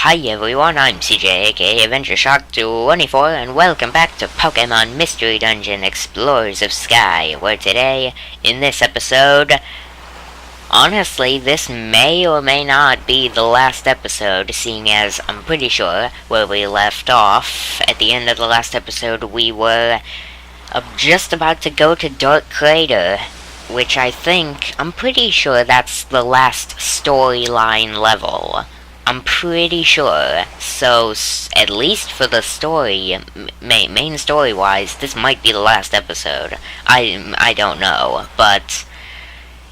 Hi everyone, I'm CJ aka Adventureshock 24 and welcome back to Pokemon Mystery Dungeon Explorers of Sky, where today, in this episode, honestly, this may or may not be the last episode, seeing as I'm pretty sure where we left off at the end of the last episode we were just about to go to Darkrai, which I'm pretty sure that's the last storyline level. I'm pretty sure. So, at least for the story, main story-wise, this might be the last episode. I don't know, but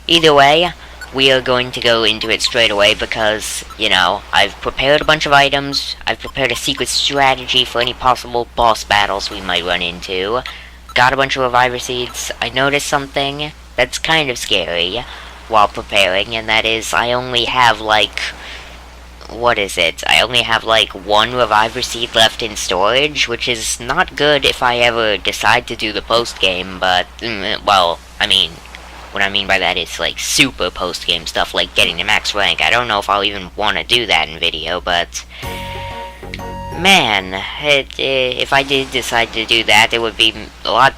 either way, we are going to go into it straight away because, you know, I've prepared a bunch of items, I've prepared a secret strategy for any possible boss battles we might run into, got a bunch of Reviver Seeds. I noticed something that's kind of scary while preparing, and that is I only have, I only have, one Reviver Seed left in storage, which is not good if I ever decide to do the post-game, but, well, what I mean by that is, super post-game stuff, like getting to max rank. I don't know if I'll even want to do that in video, but, man, if I did decide to do that, it would be a lot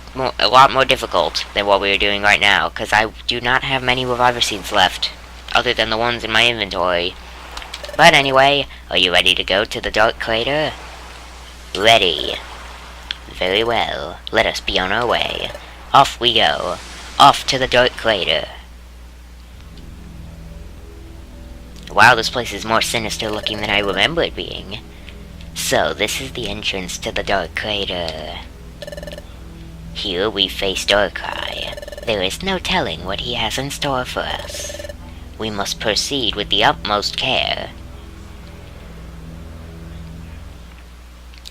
more difficult than what we are doing right now, because I do not have many Reviver Seeds left, other than the ones in my inventory. But anyway, are you ready to go to the Dark Crater? Ready. Very well, let us be on our way. Off we go. Off to the Dark Crater. Wow, this place is more sinister looking than I remember it being. So, this is the entrance to the Dark Crater. Here we face Darkrai. There is no telling what he has in store for us. We must proceed with the utmost care.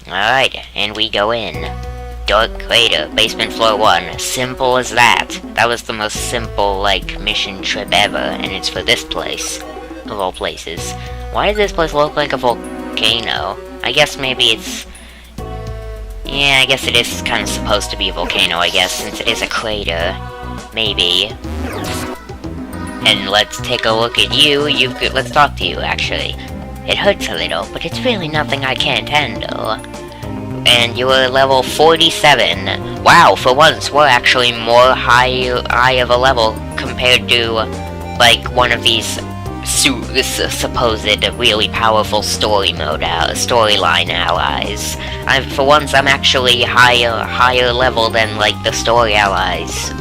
Alright, and we go in. Dark Crater, basement floor 1. Simple as that. That was the most simple, mission trip ever, and it's for this place. Of all places. Why does this place look like a volcano? I guess maybe it's... yeah, I guess it is kind of supposed to be a volcano, I guess, since it is a crater. Maybe. And let's take a look at you. Let's talk to you, actually. It hurts a little, but it's really nothing I can't handle. And you were level 47. Wow, for once, we're actually more high of a level compared to, one of these supposed really powerful storyline allies. For once, I'm actually higher level than, the story allies.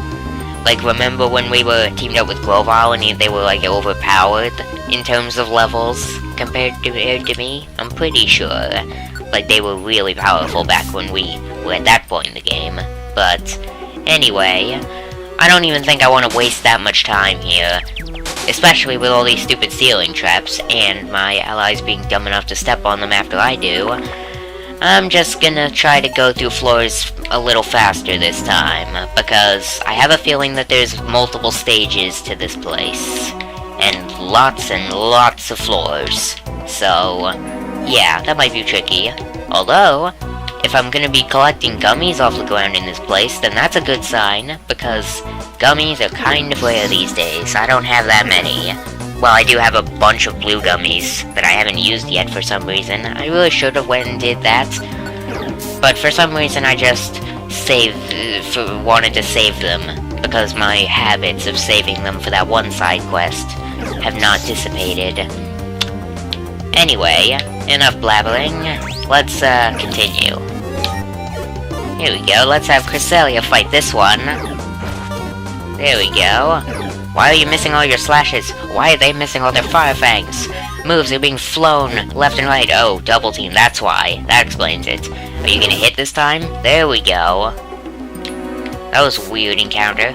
Remember when we were teamed up with Grovyle and they were, overpowered in terms of levels compared to me? I'm pretty sure. They were really powerful back when we were at that point in the game. But, anyway, I don't even think I want to waste that much time here. Especially with all these stupid ceiling traps, and my allies being dumb enough to step on them after I do. I'm just gonna try to go through floors a little faster this time, because I have a feeling that there's multiple stages to this place, and lots of floors, so, yeah, that might be tricky. Although, if I'm gonna be collecting gummies off the ground in this place, then that's a good sign, because gummies are kind of rare these days. I don't have that many. Well, I do have a bunch of blue gummies that I haven't used yet for some reason. I really should have went and did that. But for some reason I just wanted to save them. Because my habits of saving them for that one side quest have not dissipated. Anyway, enough blabbering. Let's continue. Here we go, let's have Cresselia fight this one. There we go. Why are you missing all your slashes? Why are they missing all their fire fangs? Moves are being flown left and right. Oh, double team, that's why. That explains it. Are you gonna hit this time? There we go. That was a weird encounter.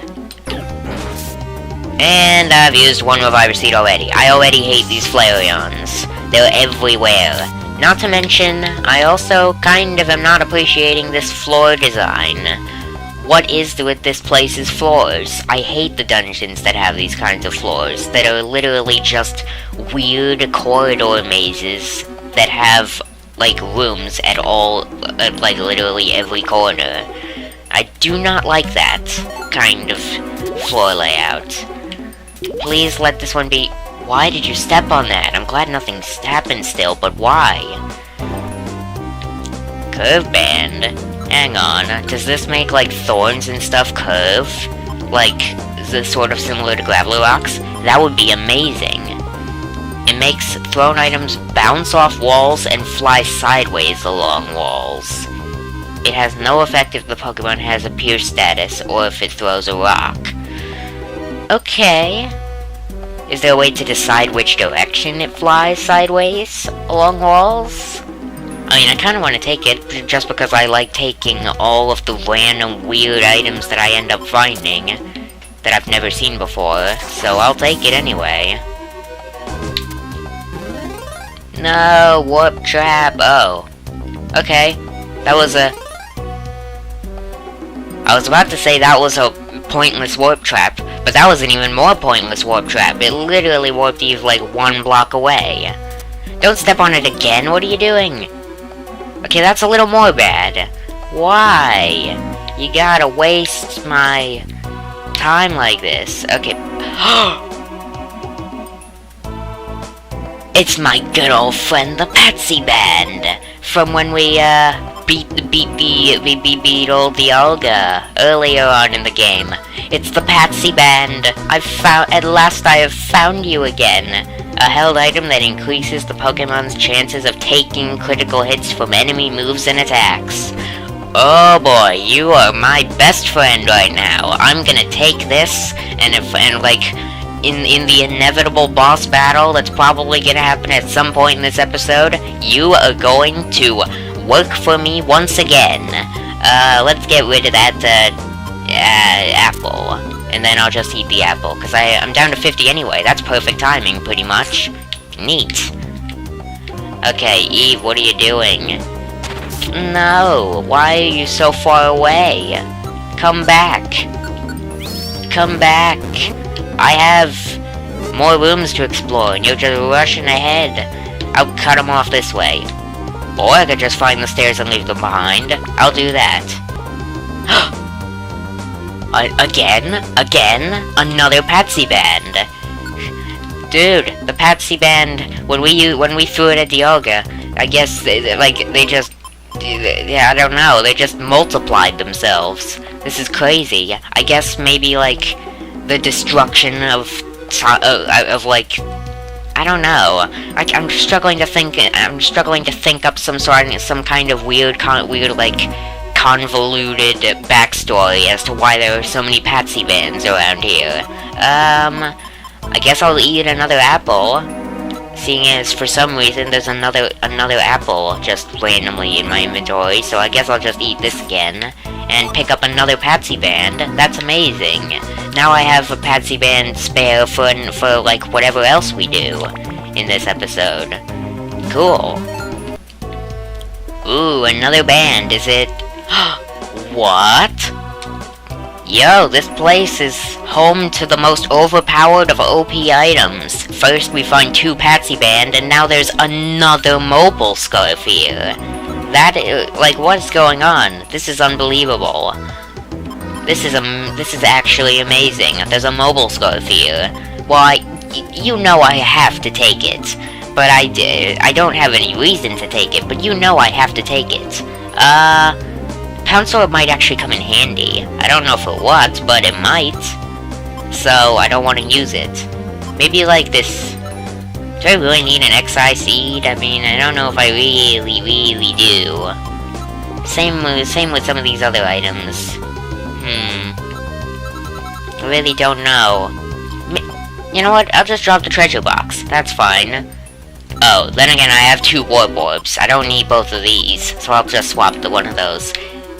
And I've used one Reviver Seed already. I already hate these Flareons. They're everywhere. Not to mention, I also kind of am not appreciating this floor design. What is with this place's floors? I hate the dungeons that have these kinds of floors, that are literally just weird corridor mazes that have, rooms at literally every corner. I do not like that kind of floor layout. Please let this one be... Why did you step on that? I'm glad nothing's happened still, but why? Curve band? Hang on, does this make, like, thorns and stuff curve? Like, is this sort of similar to gravel rocks? That would be amazing. It makes thrown items bounce off walls and fly sideways along walls. It has no effect if the Pokemon has a Pierce status or if it throws a rock. Okay. Is there a way to decide which direction it flies sideways along walls? I mean, I kind of want to take it, just because I like taking all of the random weird items that I end up finding that I've never seen before, so I'll take it anyway. No, warp trap. Oh. Okay. That was a... I was about to say that was a pointless warp trap, but that was an even more pointless warp trap. It literally warped you like 1 block away. Don't step on it again, what are you doing? Okay, that's a little more bad. Why? You gotta waste my time like this. Okay. It's my good old friend, the Patsy Band, from when we beat old Dialga earlier on in the game. It's the Patsy Band. At last I have found you again. A held item that increases the Pokemon's chances of taking critical hits from enemy moves and attacks. Oh boy, you are my best friend right now. I'm gonna take this, and in the inevitable boss battle that's probably gonna happen at some point in this episode, you are going to work for me once again. Let's get rid of that, apple. And then I'll just eat the apple, because I'm down to 50 anyway. That's perfect timing, pretty much. Neat. Okay, Eve, what are you doing? No, why are you so far away? Come back. Come back. I have more rooms to explore, and you're just rushing ahead. I'll cut them off this way. Or I could just find the stairs and leave them behind. I'll do that. Again? Another Patsy Band. Dude, the Patsy Band, when we threw it at Dialga, I guess, they just... Yeah, I don't know, they just multiplied themselves. This is crazy. I guess maybe, like, the destruction of like... I don't know. I'm struggling to think up some kind of weird, like, convoluted backstory as to why there are so many Patsy Bands around here. I guess I'll eat another apple, seeing as for some reason there's another apple just randomly in my inventory, so I guess I'll just eat this again, and pick up another Patsy Band. That's amazing. Now I have a Patsy Band spare for like whatever else we do in this episode. Cool. Ooh, another band, is it? What? Yo, this place is home to the most overpowered of OP items. First we find 2 Patsy Band, and now there's another mobile scarf here. Like, what's going on? This is unbelievable. This is actually amazing. There's a mobile scarf here. Why, you know I have to take it. But I don't have any reason to take it, but you know I have to take it. Pound Sword might actually come in handy. I don't know for what, but it might. So, I don't want to use it. Maybe like this... Do I really need an XI seed? I mean, I don't know if I really do. Same with some of these other items. I really don't know. You know what? I'll just drop the treasure box. That's fine. Oh, then again, I have 2 warp orbs. I don't need both of these, so I'll just swap one of those.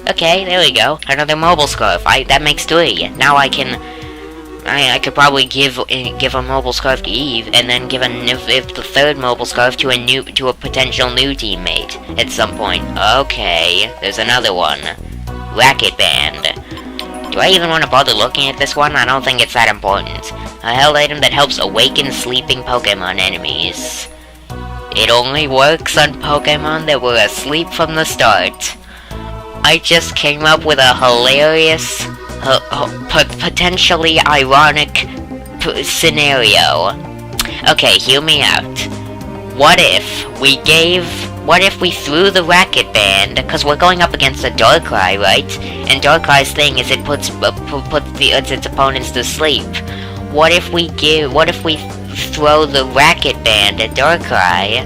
Okay, there we go. Another mobile scarf. That makes 3. Now I could probably give a mobile scarf to Eve, and then give the 3rd mobile scarf to a potential new teammate at some point. Okay, there's another one. Racket Band. Do I even want to bother looking at this one? I don't think it's that important. A held item that helps awaken sleeping Pokemon enemies. It only works on Pokemon that were asleep from the start. I just came up with a hilarious, potentially ironic scenario. Okay, hear me out. What if we threw the racket band, because we're going up against a Darkrai, right? And Darkrai's thing is it puts its opponents to sleep. What if we throw the racket band at Darkrai,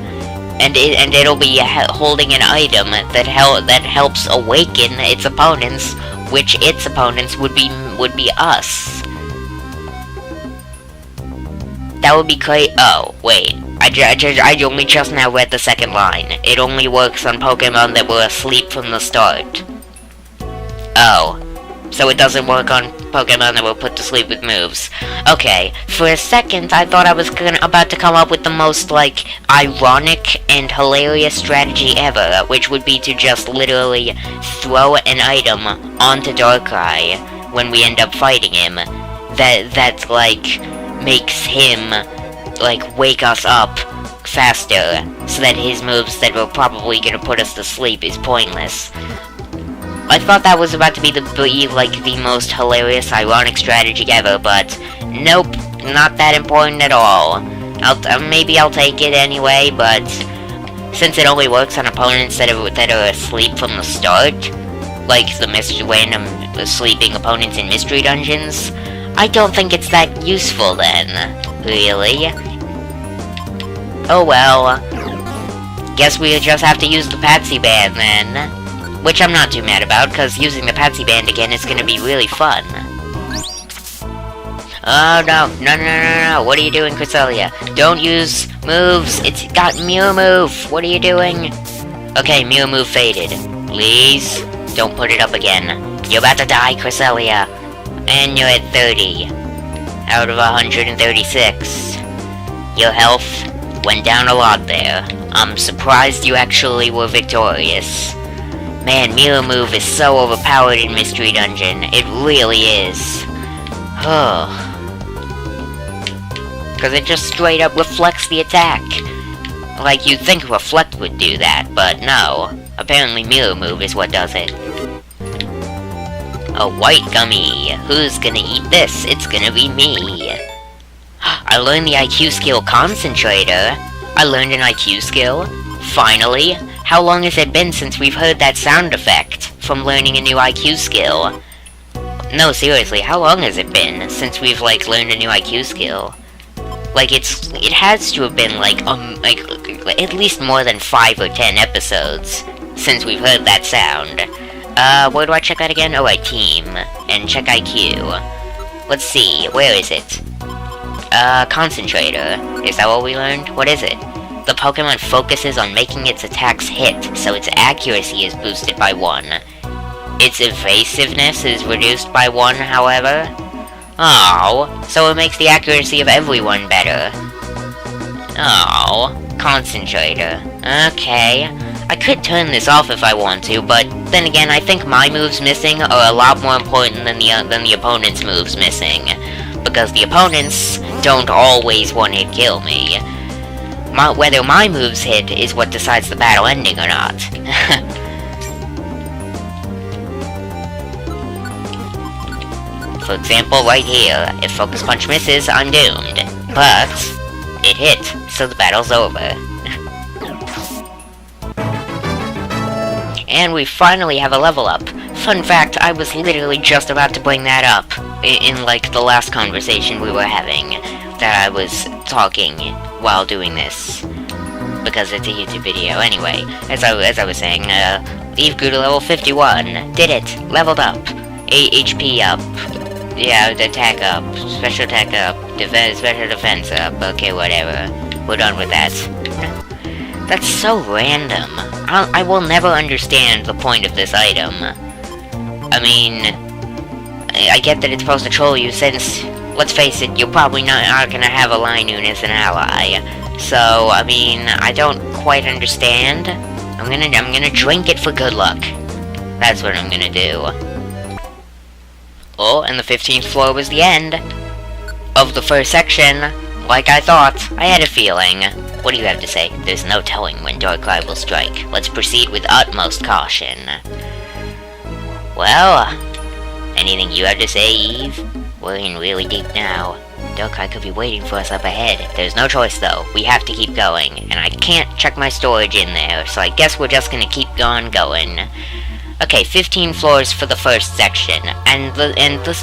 and it'll be holding an item that helps awaken its opponents, which its opponents would be us. That would be great. Oh, wait. I only just now read the second line. It only works on Pokemon that were asleep from the start. Oh. So it doesn't work on Pokemon that were put to sleep with moves. Okay, for a second I thought I was about to come up with the most, like, ironic and hilarious strategy ever, which would be to just literally throw an item onto Darkrai when we end up fighting him. That like, makes him, like, wake us up faster, so that his moves that were probably gonna put us to sleep is pointless. I thought that was about to be the most hilarious, ironic strategy ever, but nope, not that important at all. Maybe I'll take it anyway, but since it only works on opponents that are asleep from the start, like the random sleeping opponents in mystery dungeons, I don't think it's that useful then, really. Oh well. Guess we just have to use the Patsy band then. Which I'm not too mad about, because using the Patsy band again is gonna be really fun. Oh no, no, what are you doing, Cresselia? Don't use moves, it's got Mirror Move, what are you doing? Okay, Mirror Move faded. Please, don't put it up again. You're about to die, Cresselia. And you're at 30. Out of 136. Your health went down a lot there. I'm surprised you actually were victorious. Man, Mirror Move is so overpowered in Mystery Dungeon. It really is. Because it just straight up reflects the attack. Like, you'd think Reflect would do that, but no. Apparently Mirror Move is what does it. A white gummy. Who's gonna eat this? It's gonna be me. I learned the IQ skill Concentrator. I learned an IQ skill. Finally. How long has it been since we've heard that sound effect from learning a new IQ skill? No, seriously, how long has it been since we've, like, learned a new IQ skill? Like, it has to have been, like, at least more than 5 or 10 episodes since we've heard that sound. Where do I check that again? Oh, team. And check IQ. Let's see, where is it? Concentrator. Is that what we learned? What is it? The Pokemon focuses on making its attacks hit, so its accuracy is boosted by 1. Its evasiveness is reduced by 1, however. Oh, so it makes the accuracy of everyone better. Oh, Concentrator. Okay. I could turn this off if I want to, but then again, I think my moves missing are a lot more important than the opponent's moves missing. Because the opponents don't always one-hit kill me. Whether my moves hit is what decides the battle ending or not. For example, right here, if Focus Punch misses, I'm doomed. But it hit, so the battle's over. And we finally have a level up. Fun fact, I was literally just about to bring that up in like the last conversation we were having, that I was talking while doing this, because it's a YouTube video. Anyway, as I was saying, Eve grew to level 51, did it, leveled up, HP up, yeah, attack up, special attack up, special defense up, okay, whatever, we're done with that. That's so random. I will never understand the point of this item. I mean, I get that it's supposed to troll you since, let's face it, you're probably not gonna have a Linoon as an ally. So, I mean, I don't quite understand. I'm gonna drink it for good luck. That's what I'm gonna do. Oh, and the 15th floor was the end of the first section. Like I thought, I had a feeling. What do you have to say? There's no telling when Darkrai will strike. Let's proceed with utmost caution. Well, anything you have to say, Eve? We're in really deep now. Darkrai could be waiting for us up ahead. There's no choice though. We have to keep going. And I can't check my storage in there, so I guess we're just gonna keep on going. Okay, 15 floors for the first section. And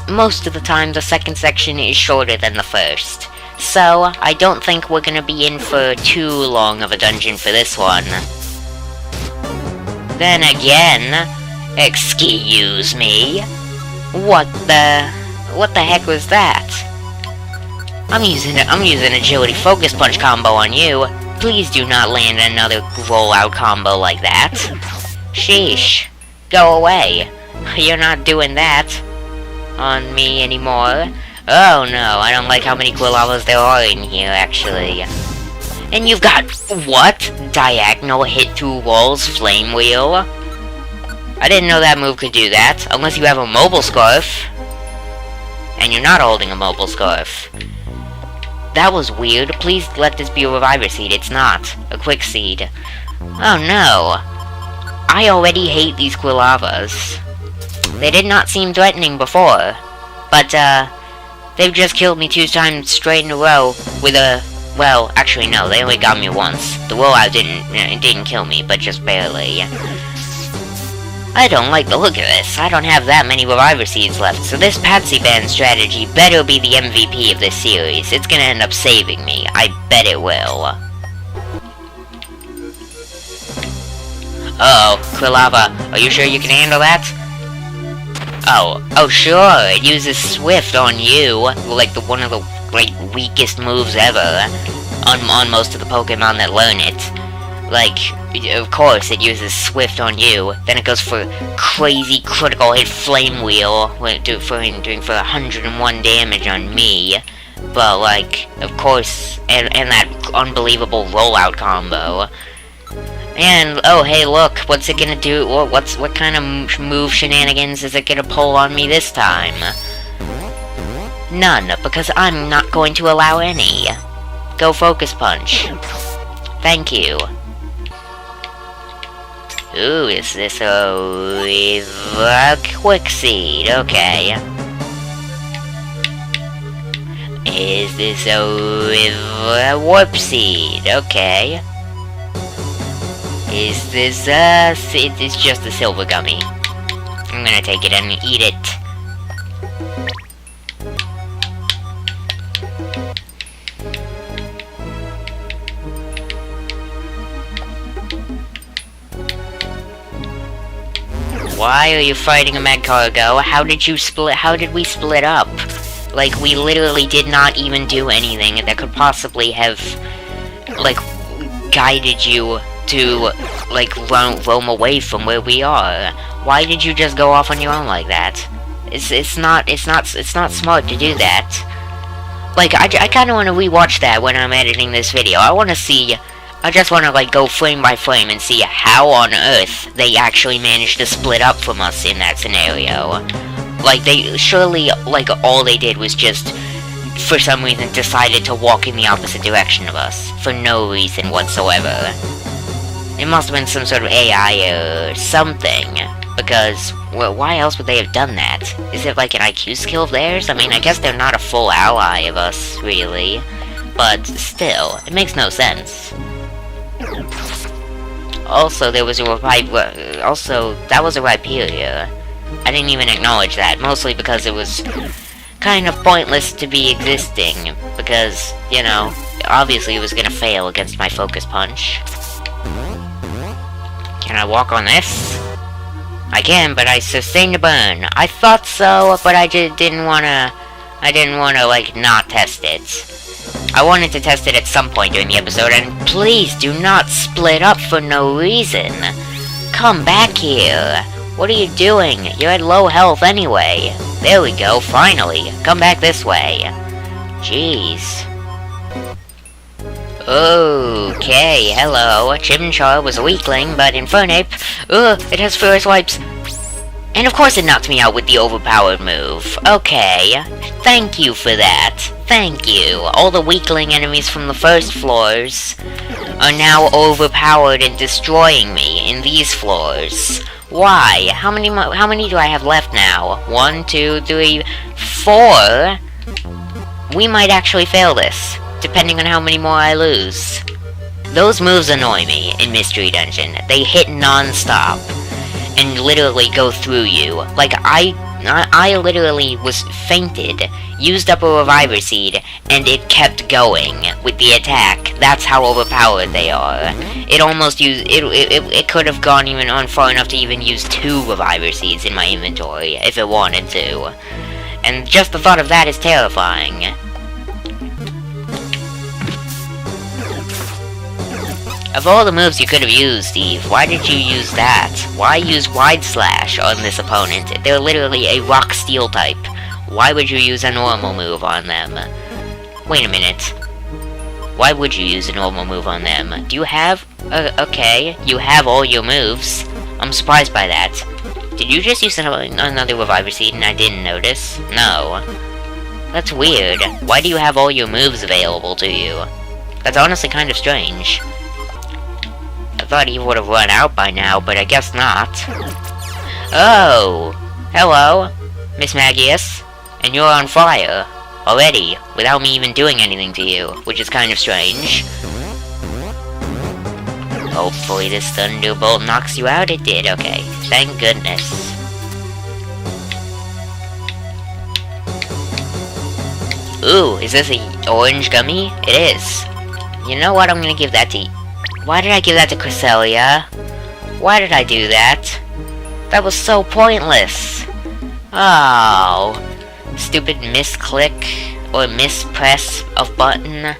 most of the time the second section is shorter than the first. So, I don't think we're gonna be in for too long of a dungeon for this one. Then again, excuse me? What the heck was that? I'm using agility focus punch combo on you. Please do not land another rollout combo like that. Sheesh. Go away. You're not doing that on me anymore. Oh no, I don't like how many Quilavas there are in here, actually. And you've got, what? Diagonal hit through walls, flame wheel? I didn't know that move could do that, unless you have a mobile scarf. And you're not holding a mobile scarf. That was weird. Please let this be a reviver seed. It's not. A quick seed. Oh no. I already hate these Quilavas. They did not seem threatening before. But, they've just killed me 2 times straight in a row with a... Well, actually no, they only got me once. The rollout didn't kill me, but just barely. I don't like the look of this. I don't have that many reviver seeds left, so this Patsy band strategy better be the MVP of this series. It's gonna end up saving me. I bet it will. Uh-oh, Quilava, are you sure you can handle that? Oh sure, it uses Swift on you, like one of the weakest moves ever, on most of the Pokemon that learn it. Like, of course it uses Swift on you, then it goes for crazy critical hit Flame Wheel, doing for 101 damage on me, but like, of course, and that unbelievable rollout combo. And, oh hey look, what's it gonna do, what kind of move shenanigans is it gonna pull on me this time? None, because I'm not going to allow any. Go Focus Punch. Thank you. Ooh, is this a Quick Seed? Okay. Is this a Warp Seed? Okay. Is this it's just a Silver Gummy. I'm gonna take it and eat it. Why are you fighting a Magcargo? How did we split up? Like, we literally did not even do anything that could possibly have, like, guided you to, like, roam away from where we are. Why did you just go off on your own like that? It's not smart to do that. Like, I kinda wanna rewatch that when I'm editing this video. I just wanna, like, go frame by frame and see how on earth they actually managed to split up from us in that scenario. Like, they surely, like, all they did was just, for some reason, decided to walk in the opposite direction of us. For no reason whatsoever. It must have been some sort of AI or something. Because, well, why else would they have done that? Is it like an IQ skill of theirs? I mean, I guess they're not a full ally of us, really. But, still, it makes no sense. Also, there was a that was a Rhyperior. I didn't even acknowledge that, mostly because it was kind of pointless to be existing, because, you know, obviously it was gonna fail against my Focus Punch. Can I walk on this? I can, but I sustained a burn. I thought so, but I just didn't wanna, like, not test it. I wanted to test it at some point during the episode, and please do not split up for no reason. Come back here. What are you doing? You're at low health anyway. There we go, finally. Come back this way. Jeez. Okay, hello. Chimchar was a weakling, but Infernape, it has Furious Wipes. And of course it knocked me out with the overpowered move. Okay, thank you for that. Thank you. All the weakling enemies from the first floors are now overpowered and destroying me in these floors. Why? How many do I have left now? 1, 2, 3, 4? we might actually fail this, depending on how many more I lose. Those moves annoy me in Mystery Dungeon. They hit non-stop and literally go through you. Like, I literally was fainted, used up a Reviver Seed, and it kept going with the attack. That's how overpowered they are. It almost used, it could have gone even on far enough to even use 2 Reviver Seeds in my inventory, if it wanted to. And just the thought of that is terrifying. Of all the moves you could have used, Steve, why did you use that? Why use Wide Slash on this opponent? They're literally a Rock Steel type. Why would you use a normal move on them? Wait a minute. Why would you use a normal move on them? Do you have... okay, you have all your moves. I'm surprised by that. Did you just use another Reviver Seed and I didn't notice? No. That's weird. Why do you have all your moves available to you? That's honestly kind of strange. I thought he would have run out by now, but I guess not. Oh! Hello, Miss Magius. And you're on fire. Already, without me even doing anything to you, which is kind of strange. Hopefully this Thunderbolt knocks you out. It did, okay. Thank goodness. Ooh, is this a orange gummy? It is. You know what, I'm gonna give that to... Why did I give that to Cresselia? Why did I do that? That was so pointless. Oh. Stupid misclick or mispress of button.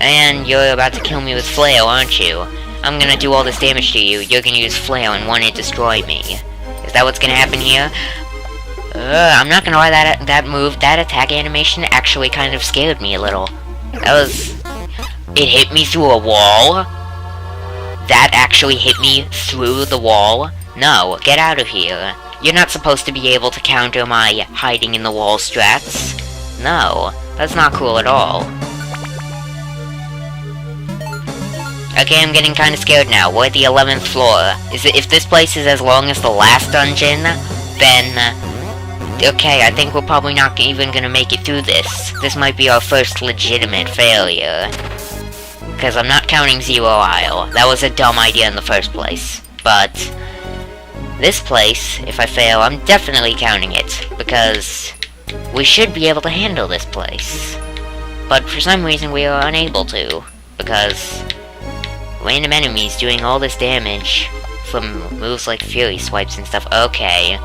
And you're about to kill me with Flail, aren't you? I'm gonna do all this damage to you, you're gonna use Flail and want to destroy me. Is that what's gonna happen here? I'm not gonna lie, that move, that attack animation actually kind of scared me a little. That was... It hit me through a wall? That actually hit me through the wall? No, get out of here. You're not supposed to be able to counter my hiding in the wall strats. No, that's not cool at all. Okay, I'm getting kinda scared now. We're at the 11th floor. If this place is as long as the last dungeon, then... Okay, I think we're probably not even gonna make it through this. This might be our first legitimate failure. Because I'm not counting Zero Isle. That was a dumb idea in the first place. But... this place, if I fail, I'm definitely counting it. Because... we should be able to handle this place. But for some reason we are unable to. Because... random enemies doing all this damage from moves like Fury Swipes and stuff. Okay.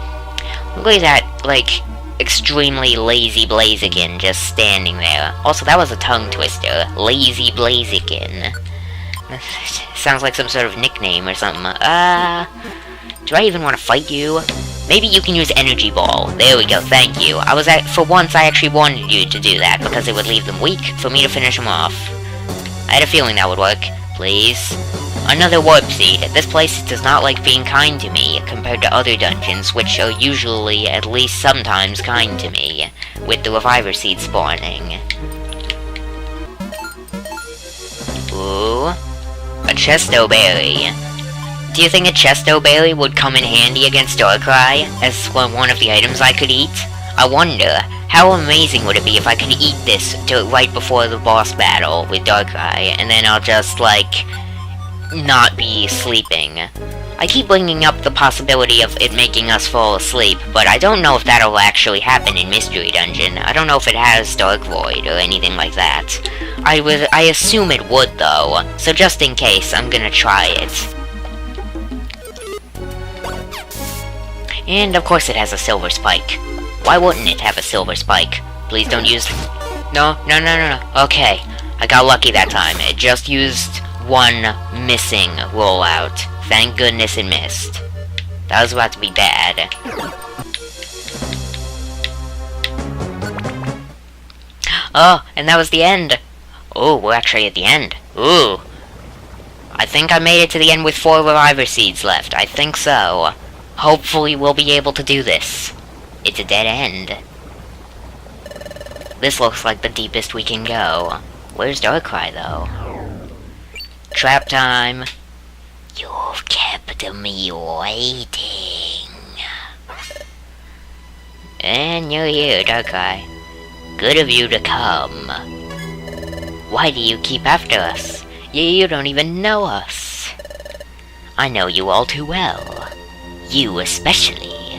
Look at that, like, extremely lazy Blaziken just standing there. Also, that was a tongue twister. Lazy Blaziken. Sounds like some sort of nickname or something. Do I even want to fight you? Maybe you can use Energy Ball. There we go, thank you. For once, I actually wanted you to do that, because it would leave them weak for me to finish them off. I had a feeling that would work. Please. Another Warp Seed. This place does not like being kind to me, compared to other dungeons, which are usually, at least sometimes, kind to me, with the Reviver Seed spawning. Ooh. A Chesto Berry. Do you think a Chesto Berry would come in handy against Darkrai, as one of the items I could eat? I wonder, how amazing would it be if I could eat this right before the boss battle with Darkrai, and then I'll just, like, not be sleeping. I keep bringing up the possibility of it making us fall asleep, but I don't know if that'll actually happen in Mystery Dungeon. I don't know if it has Dark Void or anything like that. I assume it would, though, so just in case, I'm gonna try it. And of course it has a Silver Spike. Why wouldn't it have a Silver Spike? Please don't use... No. Okay, I got lucky that time. It just used one missing rollout. Thank goodness it missed. That was about to be bad. Oh, and that was the end. Oh, we're actually at the end. Ooh. I think I made it to the end with 4 Reviver Seeds left. I think so. Hopefully we'll be able to do this. It's a dead end. This looks like the deepest we can go. Where's Darkrai, though? Trap time. You've kept me waiting. And you're here, Darkrai. Good of you to come. Why do you keep after us? You don't even know us. I know you all too well. You especially.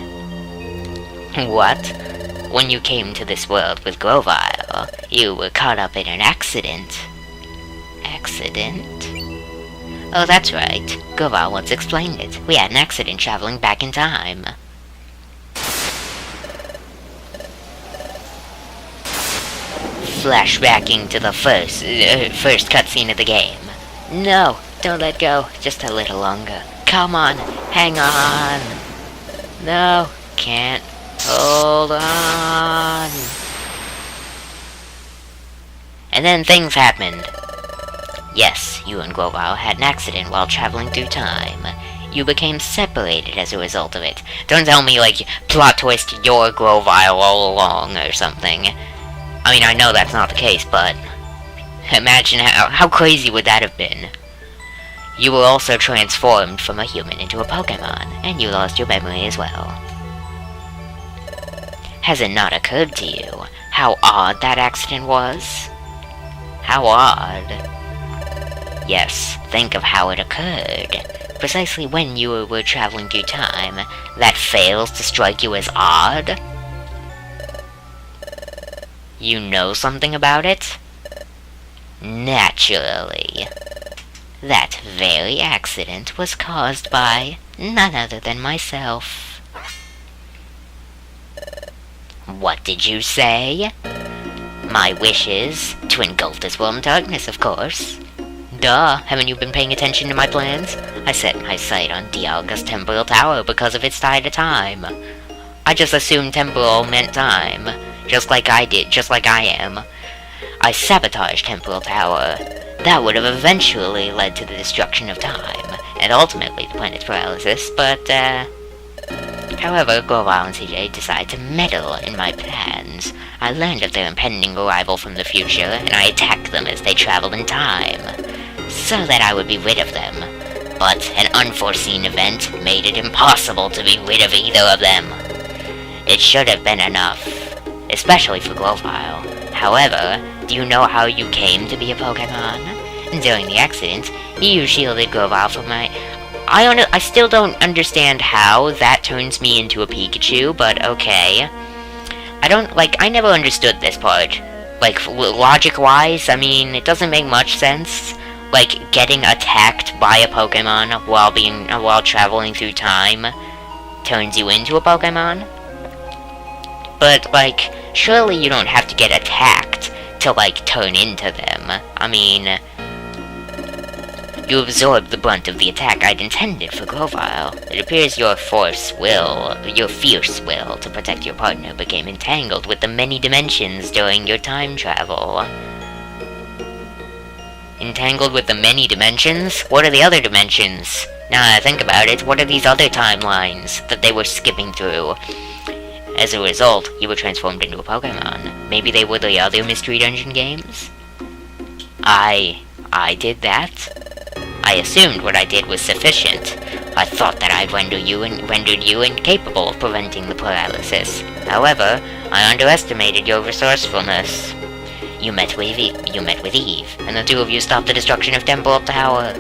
What? When you came to this world with Grovile, you were caught up in an accident. Accident? Oh, that's right. Grovile once explained it. We had an accident traveling back in time. Flashbacking to the first cutscene of the game. No, don't let go. Just a little longer. Come on, hang on. No, can't. Hold on. And then things happened. Yes, you and Grovile had an accident while traveling through time. You became separated as a result of it. Don't tell me, like, plot twist, you're Grovile all along or something. I mean, I know that's not the case, but imagine how crazy would that have been. You were also transformed from a human into a Pokemon, and you lost your memory as well. Has it not occurred to you how odd that accident was? How odd? Yes, think of how it occurred. Precisely when you were traveling through time, that fails to strike you as odd? You know something about it? Naturally. That very accident was caused by none other than myself. What did you say? My wishes to engulf this world in darkness, of course. Duh, haven't you been paying attention to my plans? I set my sight on Dialga's temporal tower because of its tie to time. I just assumed temporal meant time, just like I did, just like I am. I sabotaged temporal tower. That would have eventually led to the destruction of time, and ultimately the planet's paralysis, but, however, Grovile and CJ decided to meddle in my plans. I learned of their impending arrival from the future, and I attacked them as they traveled in time, so that I would be rid of them. But an unforeseen event made it impossible to be rid of either of them. It should have been enough, especially for Grovile. However, do you know how you came to be a Pokemon? During the accident, you shielded Grovile from my... I still don't understand how that turns me into a Pikachu, but okay. I never understood this part. Like, logic-wise, I mean, it doesn't make much sense. Like, getting attacked by a Pokemon while traveling through time turns you into a Pokemon? But, like, surely you don't have to get attacked to, like, turn into them. I mean, you absorbed the brunt of the attack I'd intended for Grovile. It appears your fierce will to protect your partner became entangled with the many dimensions during your time travel. Entangled with the many dimensions? What are the other dimensions? Now that I think about it, what are these other timelines that they were skipping through? As a result, you were transformed into a Pokemon. Maybe they were the other Mystery Dungeon games? I did that? I assumed what I did was sufficient. I thought that I'd rendered you incapable of preventing the paralysis. However, I underestimated your resourcefulness. You met with Eve, and the two of you stopped the destruction of Temple Tower.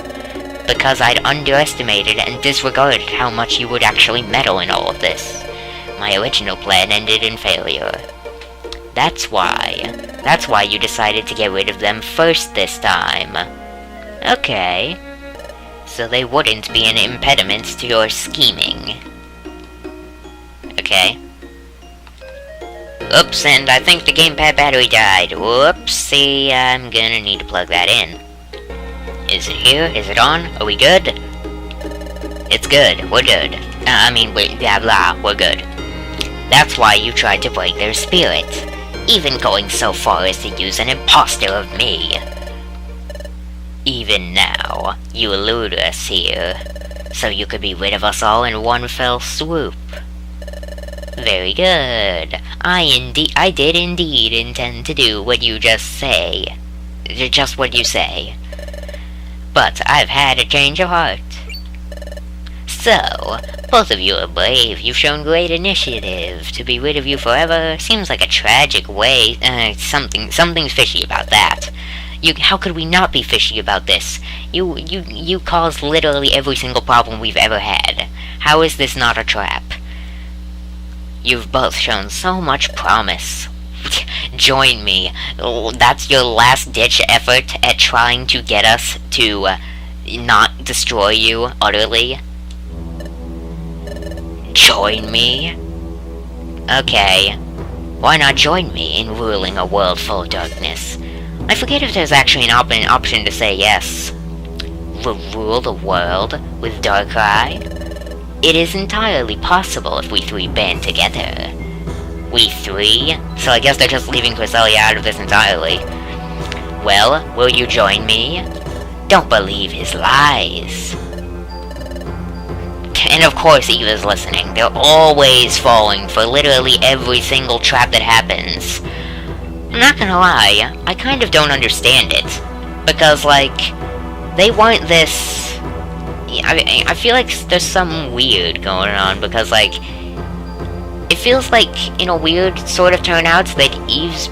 Because I'd underestimated and disregarded how much you would actually meddle in all of this. My original plan ended in failure. That's why you decided to get rid of them first this time. Okay. So they wouldn't be an impediment to your scheming. Okay. Oops, and I think the gamepad battery died. Whoopsie, I'm gonna need to plug that in. Is it here? Is it on? Are we good? It's good. We're good. We're good. That's why you tried to break their spirit, even going so far as to use an imposter of me. Even now, you elude us here, so you could be rid of us all in one fell swoop. Very good. I did indeed intend to do what you just what you say. But I've had a change of heart. So, both of you are brave. You've shown great initiative. To be rid of you forever seems like a tragic way. Something's fishy about that. How could we not be fishy about this? You caused literally every single problem we've ever had. How is this not a trap? You've both shown so much promise. Join me. That's your last-ditch effort at trying to get us to not destroy you utterly? Join me? Okay. Why not join me in ruling a world full of darkness? I forget if there's actually an option to say yes. Rule the world with Darkrai? It is entirely possible if we three band together. We three? So I guess they're just leaving Cresselia out of this entirely. Well, will you join me? Don't believe his lies. And of course Eva's listening. They're always falling for literally every single trap that happens. I'm not gonna lie, I kind of don't understand it. Because, like, they want this... I feel like there's something weird going on, because, like, it feels like, in a weird sort of turnout, that Eve's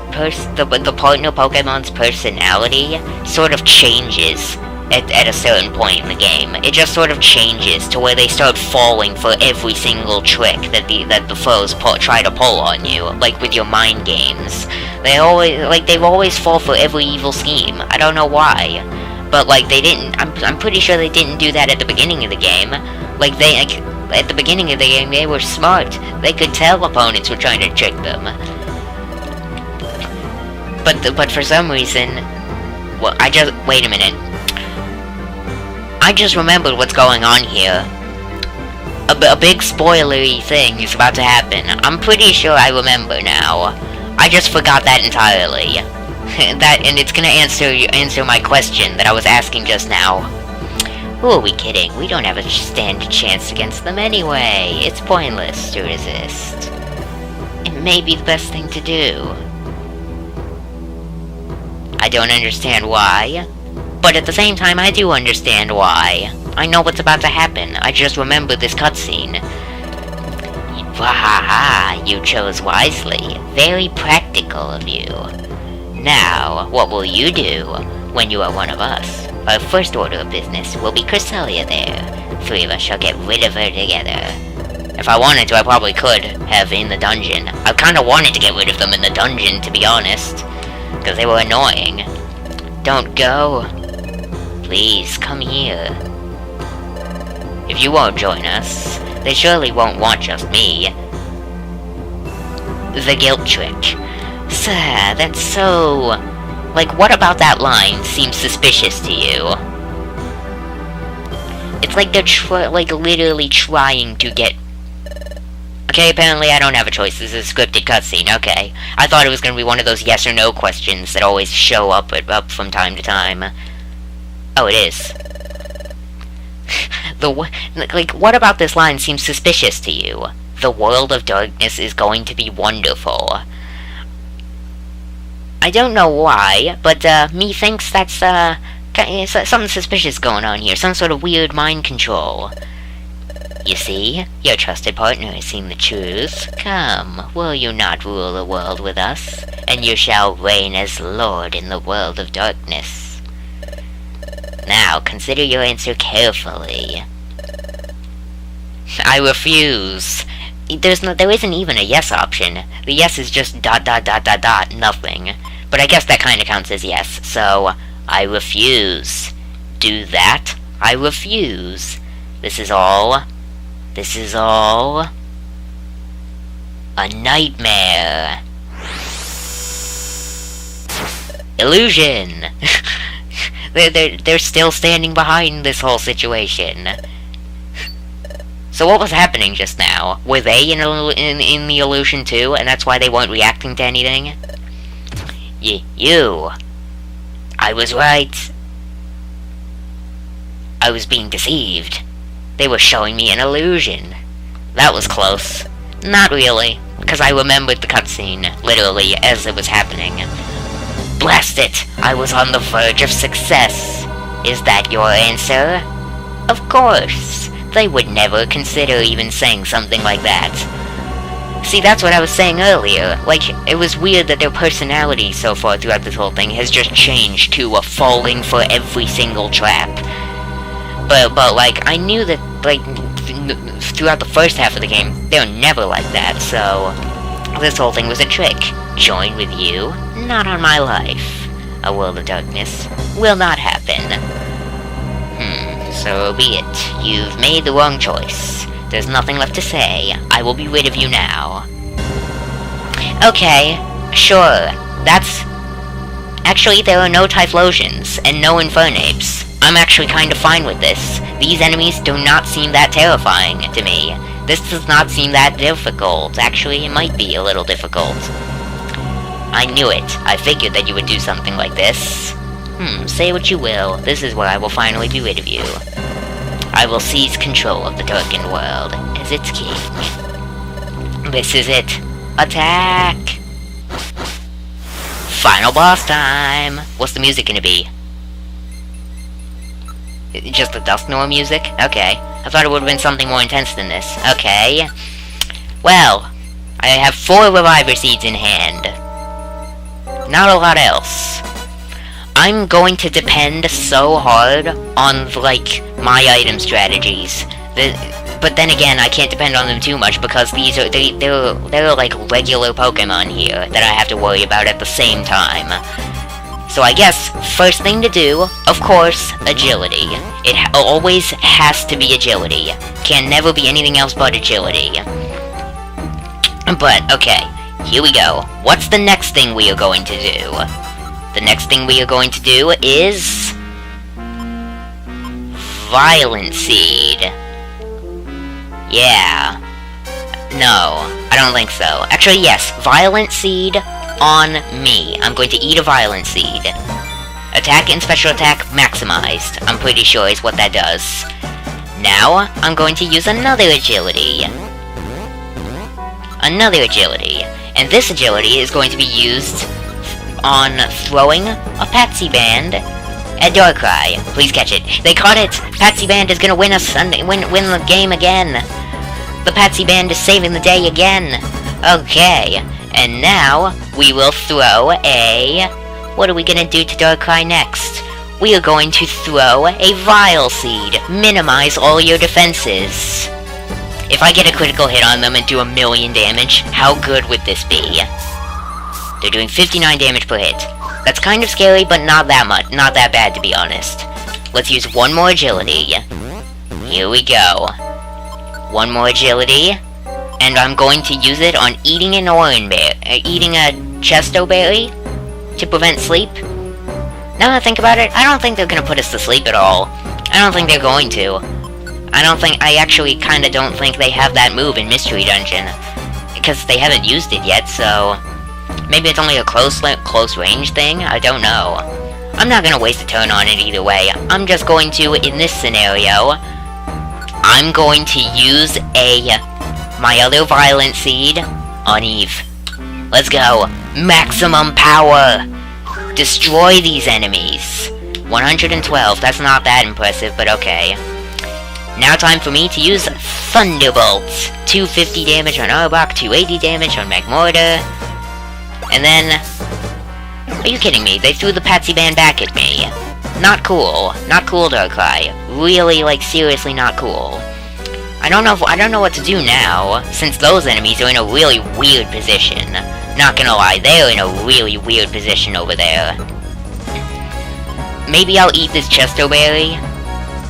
the partner Pokemon's personality sort of changes at a certain point in the game. It just sort of changes to where they start falling for every single trick that the foes try to pull on you, like with your mind games. They've always fall for every evil scheme. I don't know why, but like they didn't. I'm pretty sure they didn't do that at the beginning of the game. At the beginning of the game, they were smart. They could tell opponents were trying to trick them. But for some reason, well, wait a minute. I just remembered what's going on here. A big spoilery thing is about to happen. I'm pretty sure I remember now. I just forgot that entirely. And it's gonna answer my question that I was asking just now. Who are we kidding? We don't have a stand chance against them anyway. It's pointless to resist. It may be the best thing to do. I don't understand why. But at the same time, I do understand why. I know what's about to happen. I just remembered this cutscene. Wahaha, you chose wisely. Very practical of you. Now, what will you do when you are one of us? Our first order of business will be Cresselia there. Three of us shall get rid of her together. If I wanted to, I probably could have in the dungeon. I kinda wanted to get rid of them in the dungeon, to be honest. Because they were annoying. Don't go. Please, come here. If you won't join us, they surely won't want just me. The guilt trick. Sir, that's so... Like, what about that line seems suspicious to you? It's like they're literally trying to get... Okay, apparently I don't have a choice. This is a scripted cutscene, okay. I thought it was gonna be one of those yes or no questions that always show up from time to time. Oh, it is. What about this line seems suspicious to you? The world of darkness is going to be wonderful. I don't know why, but, me thinks that's, something suspicious going on here. Some sort of weird mind control. You see? Your trusted partner has seen the truth. Come, will you not rule the world with us? And you shall reign as lord in the world of darkness. Now, consider your answer carefully. I refuse. There isn't even a yes option. The yes is just ... nothing. But I guess that kinda counts as yes, so... I refuse. Do that. I refuse. This is all... a nightmare. Illusion! They're still standing behind this whole situation. So what was happening just now? Were they in the illusion too, and that's why they weren't reacting to anything? You. I was right. I was being deceived. They were showing me an illusion. That was close. Not really, because I remembered the cutscene, literally, as it was happening. Blast it! I was on the verge of success. Is that your answer? Of course. They would never consider even saying something like that. See, that's what I was saying earlier. Like, it was weird that their personality so far throughout this whole thing has just changed to falling for every single trap. But like, I knew that, like, throughout the first half of the game, they were never like that, so this whole thing was a trick. Join with you? Not on my life. A world of darkness will not happen. So be it. You've made the wrong choice. There's nothing left to say. I will be rid of you now. Okay, sure. That's... Actually, there are no Typhlosions, and no Infernapes. I'm actually kind of fine with this. These enemies do not seem that terrifying to me. This does not seem that difficult. Actually, it might be a little difficult. I knew it. I figured that you would do something like this. Say what you will. This is where I will finally be rid of you. I will seize control of the darkened world as its king. This is it. Attack! Final boss time! What's the music gonna be? Just the Dusknoir music? Okay. I thought it would have been something more intense than this. Okay. Well, I have 4 Reviver Seeds in hand. Not a lot else. I'm going to depend so hard on, like, my item strategies. But then again, I can't depend on them too much because these are, they're like regular Pokemon here that I have to worry about at the same time. So I guess, first thing to do, of course, agility. It always has to be agility. Can never be anything else but agility. But, okay, here we go. What's the next thing we are going to do? The next thing we are going to do is... Violent Seed. Yeah. No, I don't think so. Actually, yes, Violent Seed on me. I'm going to eat a Violent Seed. Attack and special attack maximized, I'm pretty sure is what that does. Now, I'm going to use another agility. Another agility. And this agility is going to be used on throwing a Patsy Band at Darkrai. Please catch it. They caught it! Patsy Band is gonna win us win the game again. The Patsy Band is saving the day again. Okay. And now, we will throw a... What are we gonna do to Darkrai next? We are going to throw a Vile Seed. Minimize all your defenses. If I get a critical hit on them and do 1,000,000 damage, how good would this be? They're doing 59 damage per hit. That's kind of scary, but not that much. Not that bad, to be honest. Let's use one more agility. Here we go. One more agility. And I'm going to use it on eating an eating a Chesto Berry to prevent sleep. Now that I think about it, I don't think they're gonna put us to sleep at all. I don't think they're going to. I actually kinda don't think they have that move in Mystery Dungeon. Because they haven't used it yet, so... Maybe it's only a close range thing? I don't know. I'm not gonna waste a turn on it either way. I'm just going to, in this scenario... I'm going to use my other Violent Seed on Eve. Let's go. Maximum power! Destroy these enemies. 112, that's not that impressive, but okay. Now time for me to use Thunderbolts. 250 damage on Arbok, 280 damage on Magmortar. And then... Are you kidding me? They threw the Patsy Band back at me. Not cool. Not cool, Darkrai. Really, like, seriously not cool. I don't know what to do now, since those enemies are in a really weird position. Not gonna lie, they're in a really weird position over there. Maybe I'll eat this Chesto Berry.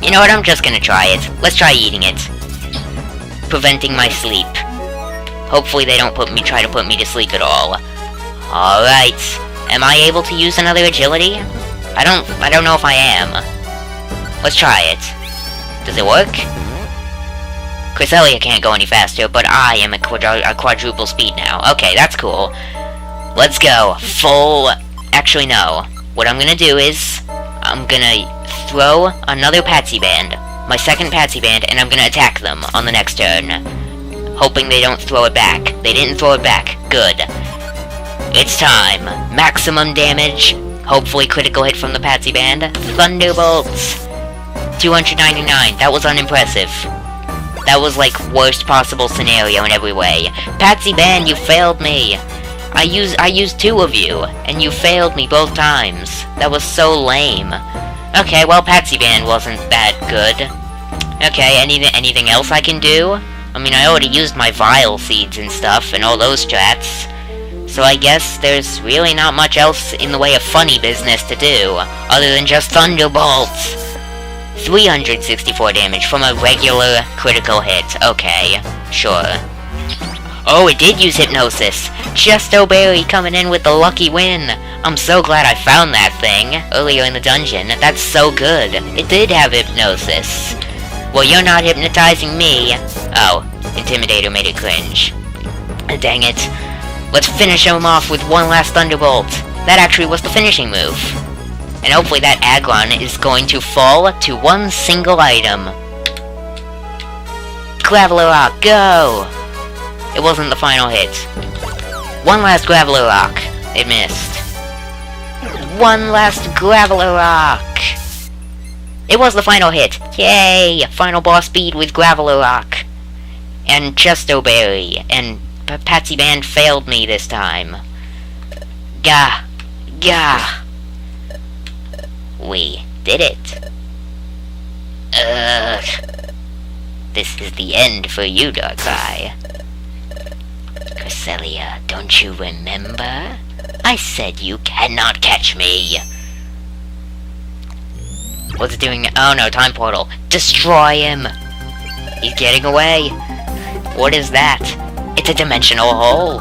You know what, I'm just gonna try it. Let's try eating it. Preventing my sleep. Hopefully they don't try to put me to sleep at all. Alright. Am I able to use another agility? I don't know if I am. Let's try it. Does it work? Cresselia can't go any faster, but I am at quadruple speed now. Okay, that's cool. Let's go. Full... Actually, no. What I'm gonna do is... I'm gonna throw another Patsy Band. My second Patsy Band, and I'm gonna attack them on the next turn. Hoping they don't throw it back. They didn't throw it back. Good. It's time. Maximum damage. Hopefully critical hit from the Patsy Band. Thunderbolts. 299. That was unimpressive. That was like worst possible scenario in every way. Patsy Band, you failed me. I used 2 of you, and you failed me both times. That was so lame. Okay, well, Patsy Band wasn't that good. Okay, anything else I can do? I mean, I already used my Vile Seeds and stuff, and all those strats. So I guess there's really not much else in the way of funny business to do, other than just Thunderbolts. 364 damage from a regular critical hit. Okay, sure. Oh, it did use Hypnosis. Chesto Berry coming in with the lucky win. I'm so glad I found that thing earlier in the dungeon. That's so good. It did have Hypnosis. Well, you're not hypnotizing me. Oh, Intimidator made it cringe. Dang it. Let's finish him off with one last Thunderbolt. That actually was the finishing move. And hopefully that Aggron is going to fall to one single item. Graveler Rock, go! It wasn't the final hit. One last Graveler Rock. It missed. One last Graveler Rock. It was the final hit. Yay! Final boss beat with Graveler Rock. And Chesto Berry. And Patsy Band failed me this time. Gah. Gah. We did it. Ugh. This is the end for you, Darkrai. Cresselia, don't you remember? I said you cannot catch me. What's it doing? Oh no, Time Portal. Destroy him. He's getting away. What is that? It's a dimensional hole.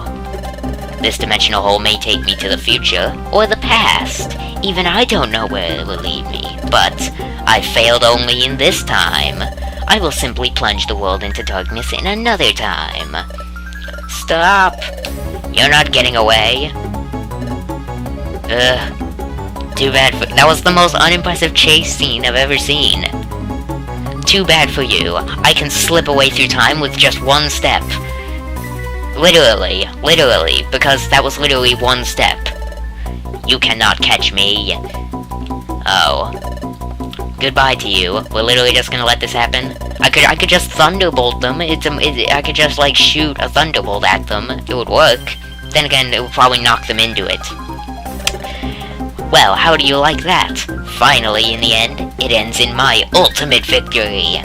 This dimensional hole may take me to the future, or the past. Even I don't know where it will lead me, but I failed only in this time. I will simply plunge the world into darkness in another time. Stop! You're not getting away. Ugh. Too bad for— that was the most unimpressive chase scene I've ever seen. Too bad for you. I can slip away through time with just one step. Literally, because that was literally one step. You cannot catch me. Oh. Goodbye to you. We're literally just gonna let this happen. I could just Thunderbolt them. I could just, like, shoot a Thunderbolt at them. It would work. Then again, it would probably knock them into it. Well, how do you like that? Finally, in the end, it ends in my ultimate victory.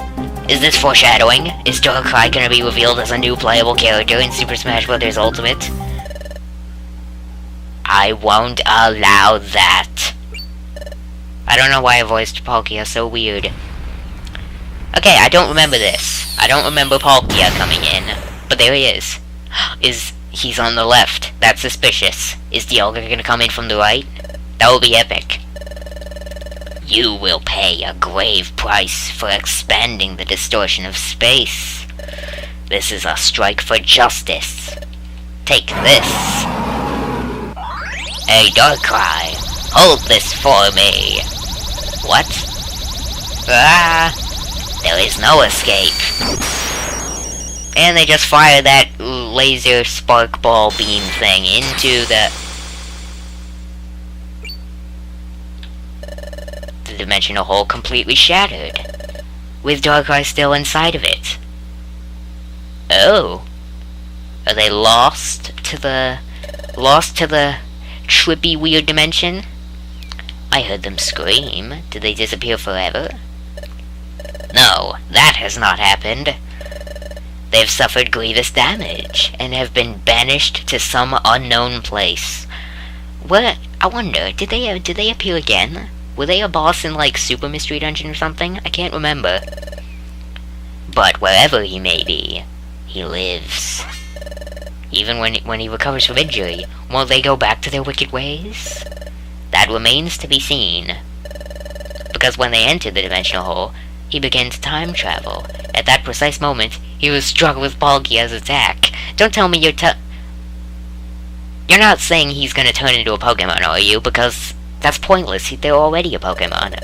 Is this foreshadowing? Is Darkrai gonna be revealed as a new playable character in Super Smash Bros. Ultimate? I won't allow that. I don't know why I voiced Palkia so weird. Okay, I don't remember this. I don't remember Palkia coming in. But there he is. He's on the left. That's suspicious. Is Dialga gonna come in from the right? That will be epic. You will pay a grave price for expanding the distortion of space. This is a strike for justice. Take this. Hey, Darkrai, hold this for me. What? Ah! There is no escape. And they just fire that laser spark ball beam thing into the dimensional hole completely shattered, with Darkrai still inside of it. Oh. Are they lost to the trippy weird dimension? I heard them scream. Did they disappear forever? No, that has not happened. They've suffered grievous damage, and have been banished to some unknown place. What? I wonder, did they appear again? Were they a boss in, like, Super Mystery Dungeon or something? I can't remember. But wherever he may be, he lives. Even when he recovers from injury, won't they go back to their wicked ways? That remains to be seen. Because when they entered the dimensional hole, he began to time travel. At that precise moment, he was struck with Palkia's attack. Don't tell me you're not saying he's gonna turn into a Pokemon, are you? Because that's pointless. They're already a Pokemon.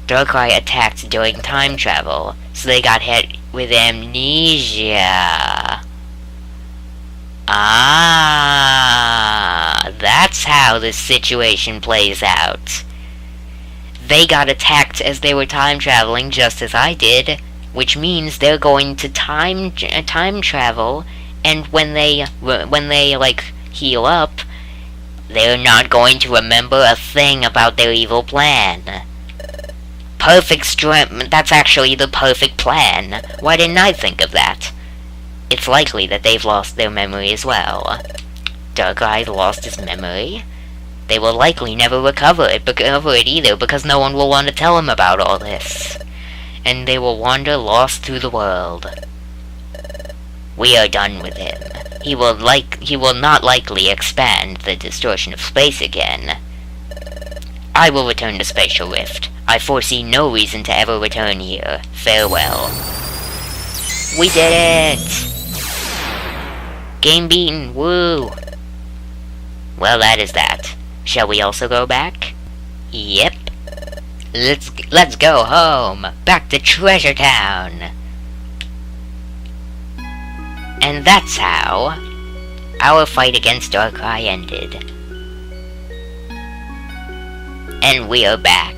Darkrai attacked during time travel, so they got hit with amnesia. Ah, that's how this situation plays out. They got attacked as they were time traveling, just as I did. which means they're going to time travel, and when they like heal up, they're not going to remember a thing about their evil plan. Perfect strength. That's actually the perfect plan. Why didn't I think of that? It's likely that they've lost their memory as well. Darkrai lost his memory. They will likely never recover it either, because no one will want to tell him about all this. And they will wander lost through the world. We are done with him. He will not likely expand the distortion of space again. I will return to Spatial Rift. I foresee no reason to ever return here. Farewell. We did it! Game beaten, woo! Well, that is that. Shall we also go back? Yep. Let's go home! Back to Treasure Town! And that's how our fight against Darkrai ended. And we are back.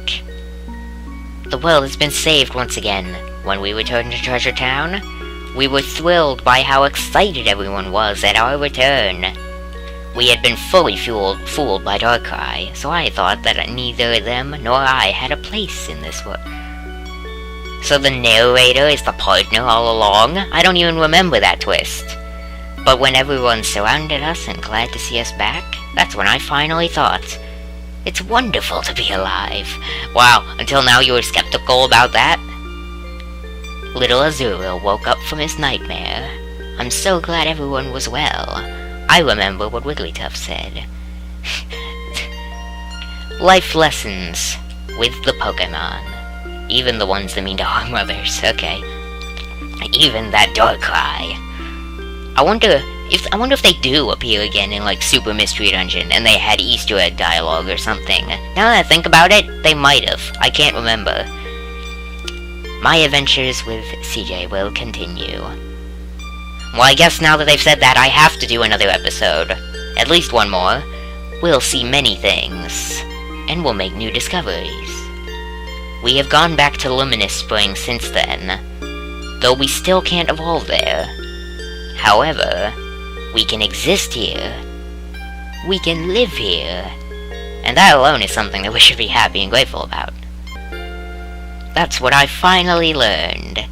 The world has been saved once again. When we returned to Treasure Town, we were thrilled by how excited everyone was at our return. We had been fully fooled by Darkrai, so I thought that neither them nor I had a place in this world. So the narrator is the partner all along? I don't even remember that twist. But when everyone surrounded us and glad to see us back, that's when I finally thought, it's wonderful to be alive. Wow, until now you were skeptical about that? Little Azura woke up from his nightmare. I'm so glad everyone was well. I remember what Wigglytuff said. Life lessons with the Pokemon. Even the ones that mean to harm others, okay. Even that Darkrai. I wonder if they do appear again in, like, Super Mystery Dungeon, and they had Easter egg dialogue or something. Now that I think about it, they might have. I can't remember. My adventures with CJ will continue. Well, I guess now that they've said that, I have to do another episode. At least one more. We'll see many things, and we'll make new discoveries. We have gone back to Luminous Spring since then, though we still can't evolve there. However, we can exist here. We can live here. And that alone is something that we should be happy and grateful about. That's what I finally learned.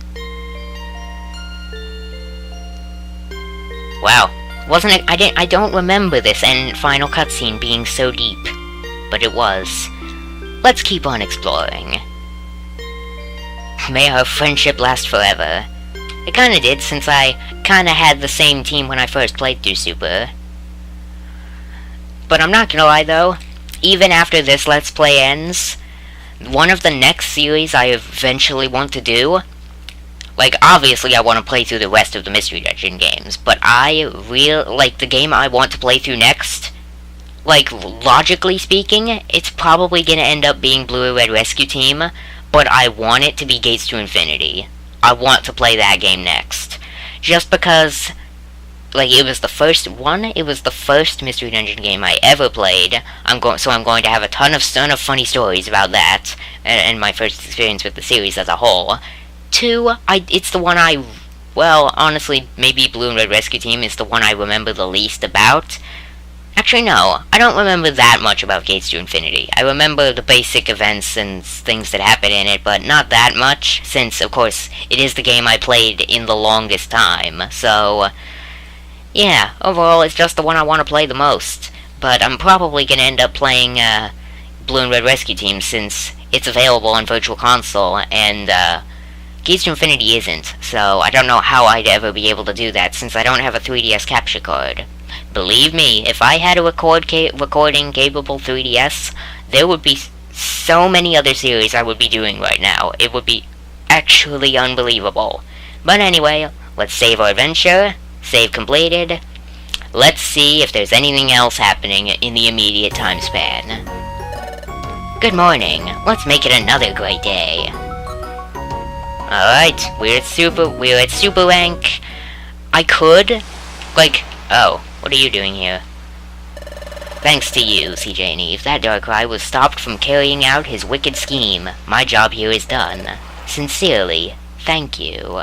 Wow, wasn't it? I don't remember this final cutscene being so deep, but it was. Let's keep on exploring. May our friendship last forever. It kinda did, since I kinda had the same team when I first played through Super. But I'm not gonna lie though, even after this Let's Play ends, one of the next series I eventually want to do, like, obviously I want to play through the rest of the Mystery Dungeon games, but the game I want to play through next, like, logically speaking, it's probably gonna end up being Blue and Red Rescue Team, but I want it to be Gates to Infinity. I want to play that game next. Just because, like, it was the first Mystery Dungeon game I ever played. I'm going to have a ton of funny stories about that, and my first experience with the series as a whole. 2, it's the one honestly, maybe Blue and Red Rescue Team is the one I remember the least about. Actually, no, I don't remember that much about Gates to Infinity. I remember the basic events and things that happen in it, but not that much, since, of course, it is the game I played in the longest time, so yeah, overall, it's just the one I want to play the most. But I'm probably going to end up playing Blue and Red Rescue Team, since it's available on Virtual Console, and Gates to Infinity isn't, so I don't know how I'd ever be able to do that, since I don't have a 3DS capture card. Believe me, if I had a recording-capable 3DS, there would be so many other series I would be doing right now. It would be actually unbelievable. But anyway, let's save our adventure. Save completed. Let's see if there's anything else happening in the immediate time span. Good morning. Let's make it another great day. Alright, we're at super rank. I could, oh, what are you doing here? Thanks to you, CJ and Eve, that Darkrai was stopped from carrying out his wicked scheme. My job here is done. Sincerely, Thank you.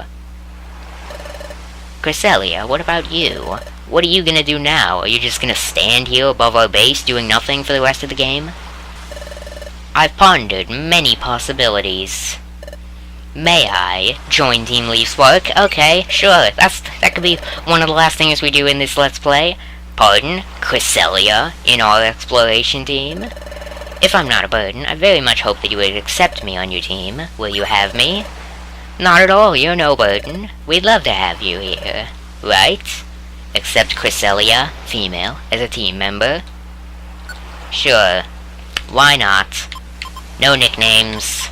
Cresselia, what about you? What are you gonna do now? Are you just gonna stand here above our base doing nothing for the rest of the game? I've pondered many possibilities. May I join Team Leafspark? Okay, sure. That could be one of the last things we do in this Let's Play. Pardon, Cresselia, in our exploration team. If I'm not a burden, I very much hope that you would accept me on your team. Will you have me? Not at all, you're no burden. We'd love to have you here. Right? Accept Cresselia, female, as a team member? Sure. Why not? No nicknames.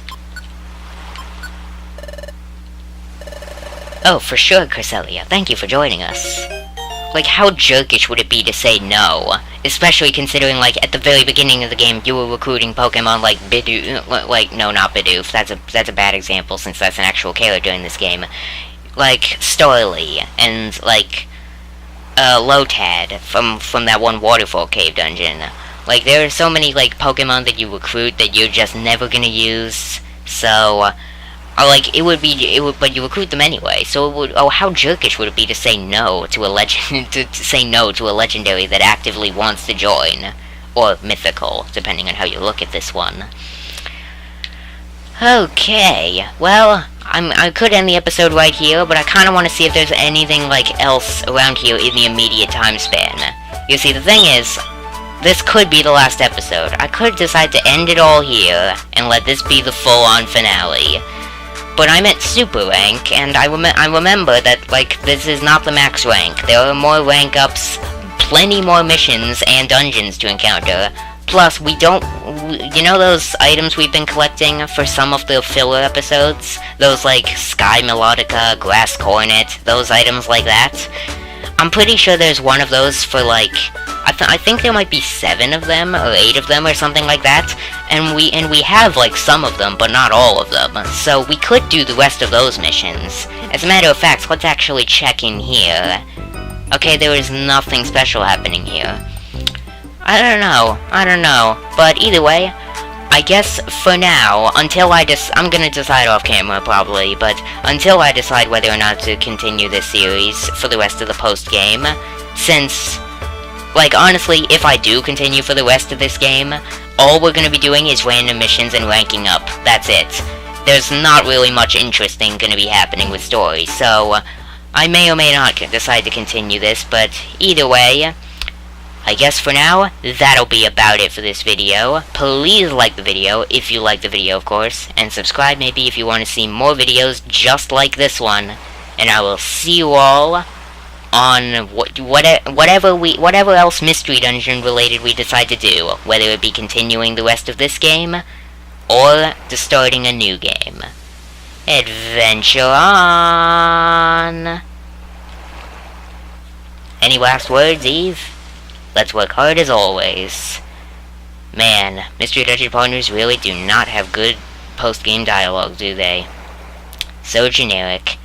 Oh, for sure, Cresselia. Thank you for joining us. Like, how jerkish would it be to say no? Especially considering, like, at the very beginning of the game, you were recruiting Pokemon like Bidoof. Like, no, not Bidoof. That's a bad example, since that's an actual character in this game. Like, Starly, and, like, Lotad, from that one Waterfall Cave dungeon. Like, there are so many, like, Pokemon that you recruit that you're just never gonna use, so... like, but you recruit them anyway, so it would, how jerkish would it be to say no to a legend, to say no to a legendary that actively wants to join, or mythical, depending on how you look at this one. Okay, well, I could end the episode right here, but I kind of want to see if there's anything, like, else around here in the immediate time span. You see, the thing is, this could be the last episode. I could decide to end it all here, and let this be the full-on finale. But I'm at super rank, and I remember that, like, this is not the max rank. There are more rank ups, plenty more missions and dungeons to encounter. Plus, you know those items we've been collecting for some of the filler episodes? Those, like, Sky Melodica, Grass Coronet, those items like that? I'm pretty sure there's one of those for, like, I think there might be 7 of them, or 8 of them, or something like that. And we have, like, some of them, but not all of them. So we could do the rest of those missions. As a matter of fact, let's actually check in here. Okay, there is nothing special happening here. I don't know. But either way, I guess for now, until I'm gonna decide off camera probably, but until I decide whether or not to continue this series for the rest of the post-game, since, like, honestly, if I do continue for the rest of this game, all we're gonna be doing is random missions and ranking up. That's it. There's not really much interesting gonna be happening with story, so I may or may not decide to continue this, but either way, I guess for now, that'll be about it for this video. Please like the video, if you like the video, of course, and subscribe maybe if you want to see more videos just like this one, and I will see you all on whatever else Mystery Dungeon related we decide to do, whether it be continuing the rest of this game, or just starting a new game. Adventure on! Any last words, Eve? Let's work hard as always. Man, Mystery Dungeon partners really do not have good post-game dialogue, do they? So generic.